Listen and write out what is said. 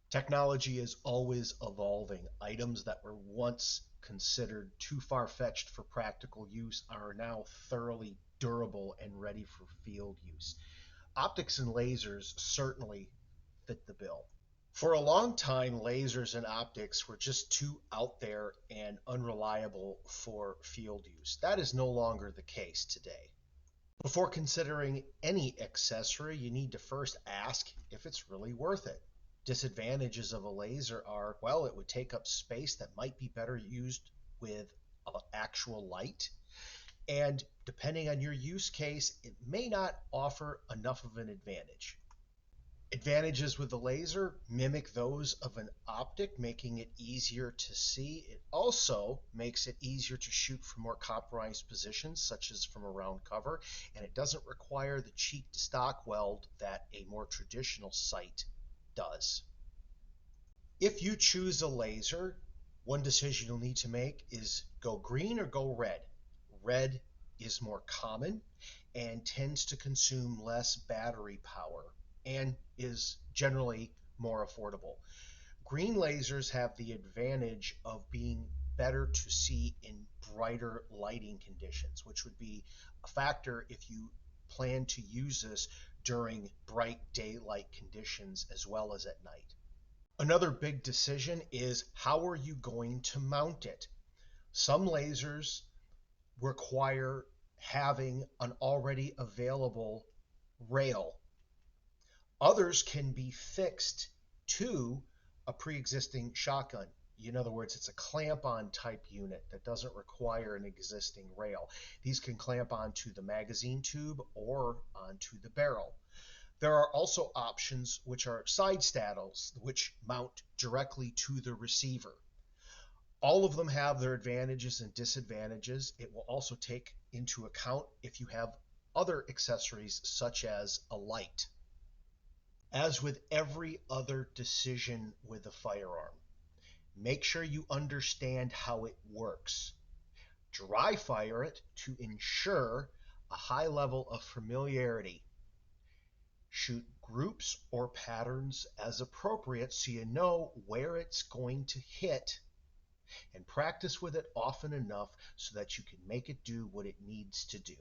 Technology is always evolving. Items that were once considered too far-fetched for practical use are now thoroughly durable and ready for field use. Optics and lasers certainly fit the bill. For a long time, lasers and optics were just too out there and unreliable for field use. That is no longer the case today. Before considering any accessory, you need to first ask if it's really worth it. Disadvantages of a laser are, well, it would take up space that might be better used with actual light. And depending on your use case, it may not offer enough of an advantage. Advantages with the laser mimic those of an optic, making it easier to see. It also makes it easier to shoot from more compromised positions, such as from around cover, and it doesn't require the cheek to stock weld that a more traditional sight does. If you choose a laser, one decision you'll need to make is go green or go red. Red is more common and tends to consume less battery power and is generally more affordable. Green lasers have the advantage of being better to see in brighter lighting conditions, which would be a factor if you plan to use this during bright daylight conditions as well as at night. Another big decision is how are you going to mount it? Some lasers require having an already available rail. Others can be fixed to a pre-existing shotgun. In other words, it's a clamp-on type unit that doesn't require an existing rail. These can clamp onto the magazine tube or onto the barrel. There are also options which are side saddles, which mount directly to the receiver. All of them have their advantages and disadvantages. It will also take into account if you have other accessories such as a light. As with every other decision with a firearm, make sure you understand how it works. Dry fire it to ensure a high level of familiarity. Shoot groups or patterns as appropriate so you know where it's going to hit, and practice with it often enough so that you can make it do what it needs to do.